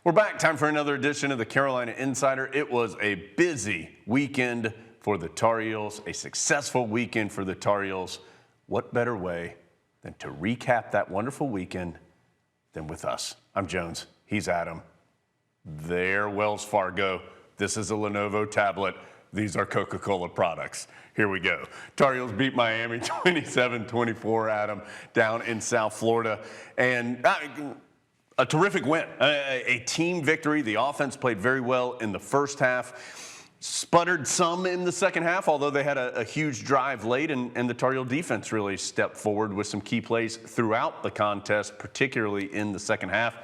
We're back. Time for another edition of the Carolina Insider. It was a busy weekend for the Tar Heels, a successful weekend for the Tar Heels. What better way than to recap that wonderful weekend than with us? I'm Jones. He's Adam. They're Wells Fargo. This is a Lenovo tablet. These are Coca-Cola products. Here we go. Tar Heels beat Miami 27-24, Adam, down in South Florida. And a terrific win, a team victory. The offense played very well in the first half, sputtered some in the second half, although they had a huge drive late, and the Tar Heel defense really stepped forward with some key plays throughout the contest, particularly in the second half.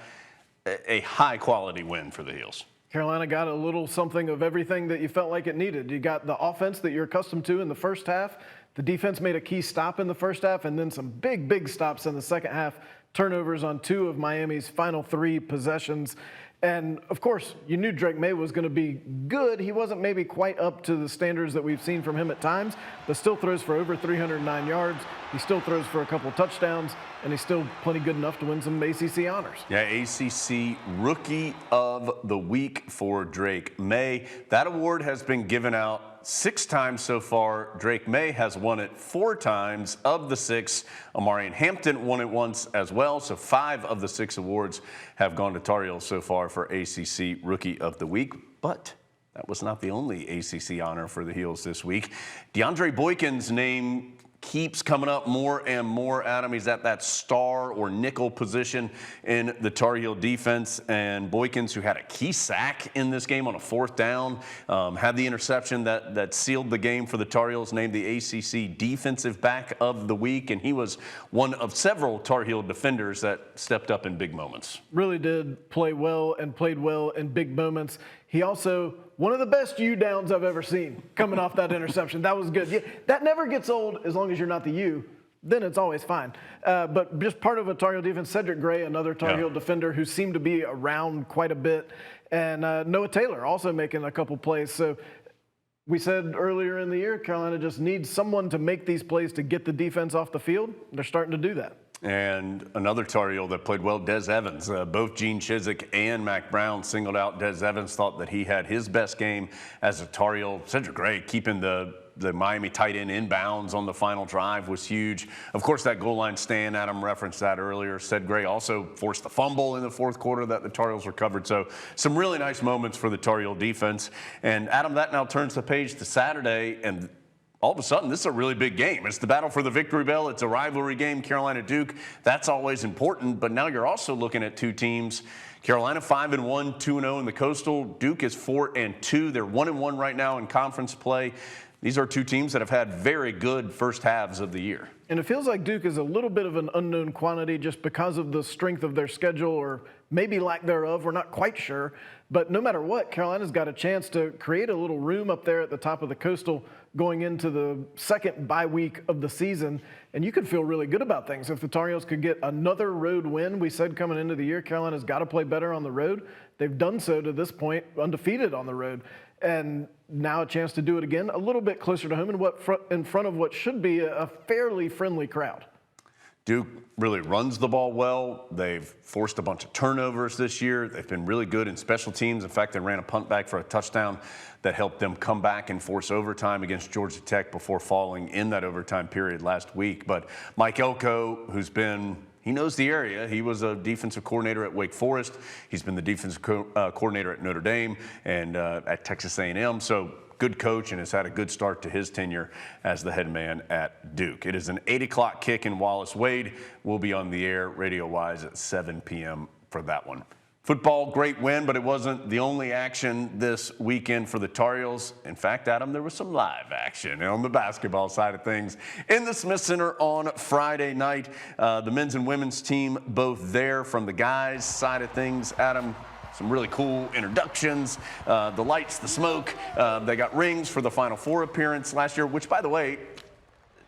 A high-quality win for the Heels. Carolina got a little something of everything that you felt like it needed. You got the offense that you're accustomed to in the first half. The defense made a key stop in the first half, and then some big stops in the second half. Turnovers on 2 of Miami's final 3 possessions. And, of course, you knew Drake Maye was going to be good. He wasn't maybe quite up to the standards that we've seen from him at times, but still throws for over 309 yards. He still throws for a couple touchdowns, and he's still plenty good enough to win some ACC honors. Yeah, ACC Rookie of the Week for Drake Maye. That award has been given out 6 times so far. Drake Maye has won it 4 times. Of the 6, Omarion Hampton won it once as well. So 5 of the 6 awards have gone to Tar Heels so far for ACC Rookie of the Week. But that was not the only ACC honor for the Heels this week. DeAndre Boykin's name keeps coming up more and more, Adam. He's at that star or nickel position in the Tar Heel defense. And Boykins, who had a key sack in this game on a 4th down, had the interception that sealed the game for the Tar Heels, named the ACC Defensive Back of the Week. And he was one of several Tar Heel defenders that stepped up in big moments. Really did play well and played well in big moments. He also, one of the best U-downs I've ever seen coming off that interception. That was good. Yeah, that never gets old as long as you're not the U. Then it's always fine. But just part of a Tar Heel defense, Cedric Gray, another Tar Heel defender who seemed to be around quite a bit. And Noah Taylor also making a couple plays. So we said earlier in the year, Carolina just needs someone to make these plays to get the defense off the field. They're starting to do that. And another Tar Heel that played well, Des Evans. Both Gene Chizik and Mac Brown singled out Des Evans, thought that he had his best game as a Tar Heel. Cedric Gray keeping the Miami tight end inbounds on the final drive was huge. Of course, that goal line stand, Adam referenced that earlier. Ced Gray also forced the fumble in the 4th quarter that the Tar Heels recovered. So some really nice moments for the Tar Heel defense. And Adam, that now turns the page to Saturday, and all of a sudden, this is a really big game. It's the battle for the victory bell. It's a rivalry game, Carolina-Duke. That's always important. But now you're also looking at 2 teams. Carolina 5-1, 2-0 in the Coastal. Duke is 4-2. They're 1-1 right now in conference play. These are 2 teams that have had very good first halves of the year. And it feels like Duke is a little bit of an unknown quantity just because of the strength of their schedule, or maybe lack thereof. We're not quite sure. But no matter what, Carolina's got a chance to create a little room up there at the top of the Coastal going into the 2nd bye week of the season. And you could feel really good about things. If the Tar Heels could get another road win, we said coming into the year, Carolina's got to play better on the road. They've done so to this point, undefeated on the road. And now a chance to do it again, a little bit closer to home, and in front of what should be a fairly friendly crowd. Duke really runs the ball well. They've forced a bunch of turnovers this year. They've been really good in special teams. In fact, they ran a punt back for a touchdown that helped them come back and force overtime against Georgia Tech before falling in that overtime period last week. But Mike Elko, he knows the area. He was a defensive coordinator at Wake Forest. He's been the defensive coordinator at Notre Dame and at Texas A&M. So good coach and has had a good start to his tenure as the head man at Duke. It is an 8 o'clock kick in Wallace Wade. We'll be on the air radio-wise at 7 p.m. for that one. Football, great win, but it wasn't the only action this weekend for the Tar Heels. In fact, Adam, there was some live action on the basketball side of things in the Smith Center on Friday night. The men's and women's team both there. From the guys' side of things, Adam, some really cool introductions, the lights, the smoke. They got rings for the Final Four appearance last year, which, by the way,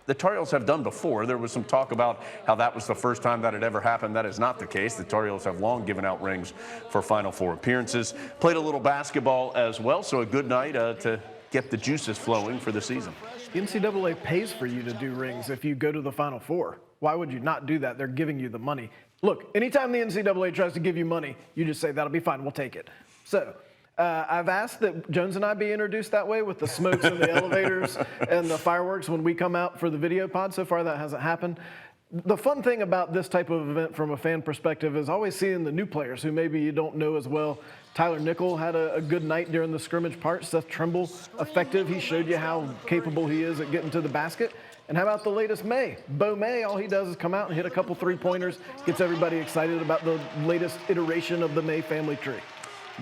the Tar Heels have done before. There was some talk about how that was the first time that had ever happened. That is not the case. The Tar Heels have long given out rings for Final Four appearances. Played a little basketball as well, so a good night to get the juices flowing for the season. The NCAA pays for you to do rings if you go to the Final Four. Why would you not do that? They're giving you the money. Look, anytime the NCAA tries to give you money, you just say, that'll be fine, we'll take it. So I've asked that Jones and I be introduced that way with the smokes and the elevators and the fireworks when we come out for the video pod. So far, that hasn't happened. The fun thing about this type of event from a fan perspective is always seeing the new players who maybe you don't know as well. Tyler Nickel had a good night during the scrimmage part. Seth Trimble, effective. He showed you how capable he is at getting to the basket. And how about the latest May? Bo May, all he does is come out and hit a couple three-pointers, gets everybody excited about the latest iteration of the May family tree.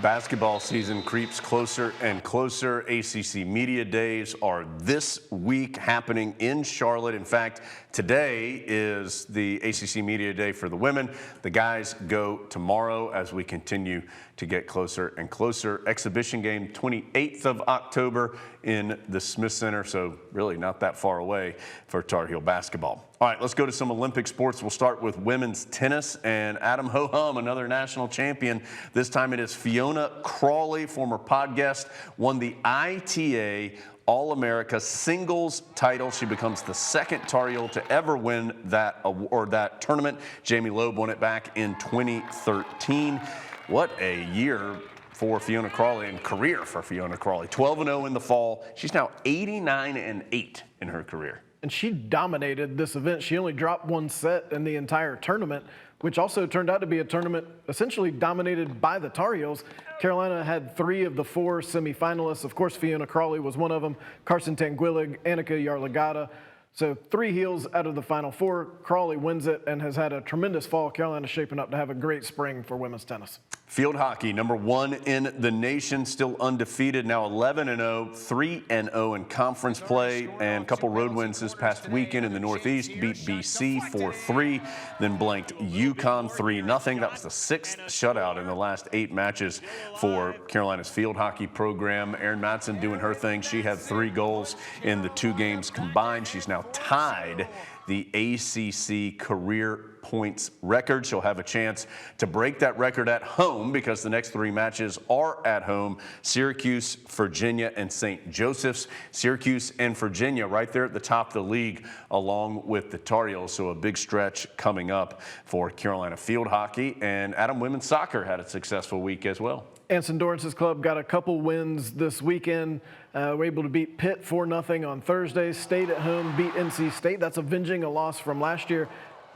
Basketball season creeps closer and closer. ACC Media Days are this week happening in Charlotte. In fact, today is the ACC Media Day for the women. The guys go tomorrow as we continue to get closer and closer. Exhibition game 28th of October in the Smith Center, so really not that far away for Tar Heel basketball. All right, let's go to some Olympic sports. We'll start with women's tennis and 𝗪𝗲𝗲𝗶𝗲𝗍, another national champion. This time it is 𝗫𝗀𝗏 𝗀𝗏𝗏, former pod guest, won the ITA All-America singles title. She becomes the second Tar Heel to ever win that tournament. Jamie Loeb won it back in 2013. What a year for 𝗫𝗀𝗏 𝗀𝗏𝗏 and career for 𝗫𝗀𝗏 𝗀𝗏𝗏. 12-0 in the fall. She's now 89-8 in her career. And she dominated this event. She only dropped one set in the entire tournament, which also turned out to be a tournament essentially dominated by the Tar Heels. Carolina had 3 of the 4 semifinalists. Of course, 𝗫𝗀𝗏 𝗀𝗏𝗏 was one of them. Carson Tanguillig, Annika Jarlagata. So 3 Heels out of the final 4. 𝗀𝗏𝗏 wins it and has had a tremendous fall. Carolina's shaping up to have a great spring for women's tennis. Field hockey, #1 in the nation, still undefeated, now 11-0, 3-0 in conference play, and a couple road wins this past weekend in the Northeast. Beat BC 4-3, then blanked UConn 3-0. That was the 6th shutout in the last 8 matches for Carolina's field hockey program. Erin Matson doing her thing. She had 3 goals in the 2 games combined. She's now tied the ACC career points record. She'll have a chance to break that record at home because the next 3 matches are at home: Syracuse, Virginia, and St. Joseph's. Syracuse and Virginia right there at the top of the league along with the Tar Heels, so a big stretch coming up for Carolina field hockey. And Adam, women's soccer had a successful week as well. Anson Dorrance's club got a couple wins this weekend. Were able to beat Pitt 4-0 on Thursday. Stayed at home, beat NC State. That's avenging a loss from last year.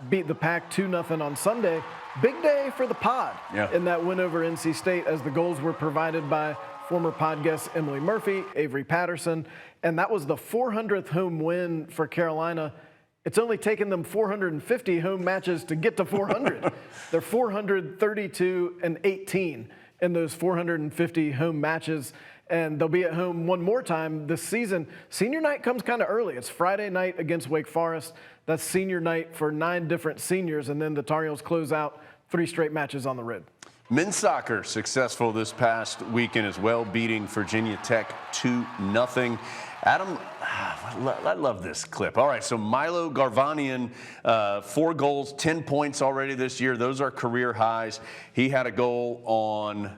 Beat the Pack 2-0 on Sunday. Big day for the pod in that win over NC State, as the goals were provided by former pod guests Emily Murphy, Avery Patterson, and that was the 400th home win for Carolina. It's only taken them 450 home matches to get to 400. They're 432-18 in those 450 home matches, and they'll be at home one more time this season. Senior night comes kind of early. It's Friday night against Wake Forest. That's senior night for 9 different seniors, and then the Tar Heels close out 3 straight matches on the road. Men's soccer successful this past weekend as well, beating Virginia Tech 2-0. Adam, I love this clip. All right, so Milo Garvanian, 4 goals, 10 points already this year. Those are career highs. He had a goal on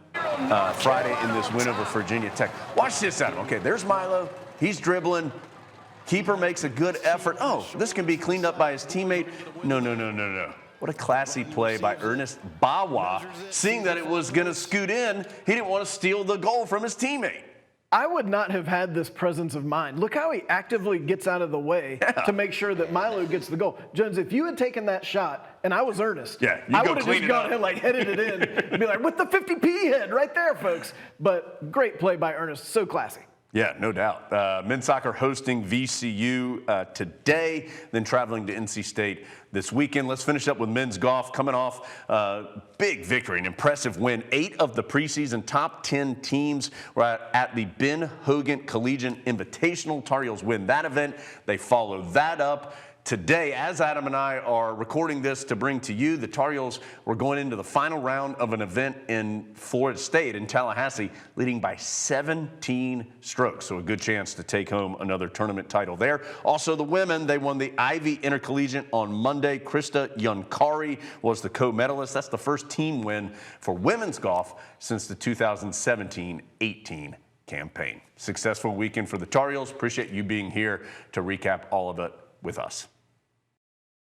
Friday in this win over Virginia Tech. Watch this, Adam. Okay, there's Milo. He's dribbling. Keeper makes a good effort. Oh, this can be cleaned up by his teammate. No. What a classy play by Ernest Bawa. Seeing that it was going to scoot in, he didn't want to steal the goal from his teammate. I would not have had this presence of mind. Look how he actively gets out of the way to make sure that Milo gets the goal. Jones, if you had taken that shot and I was Ernest, I would have just gone and headed it in and be like, with the 50p head right there, folks. But great play by Ernest, so classy. Yeah, no doubt. Men's soccer hosting VCU today, then traveling to NC State this weekend. Let's finish up with men's golf. Coming off big victory, an impressive win. 8 of the preseason top 10 teams were at the Ben Hogan Collegiate Invitational. Tar Heels win that event. They follow that up today, as Adam and I are recording this to bring to you. The Tar Heels were going into the final round of an event in Florida State, in Tallahassee, leading by 17 strokes. So a good chance to take home another tournament title there. Also, the women, they won the Ivy Intercollegiate on Monday. Krista Yunkari was the co-medalist. That's the first team win for women's golf since the 2017-18 campaign. Successful weekend for the Tar Heels. Appreciate you being here to recap all of it with us.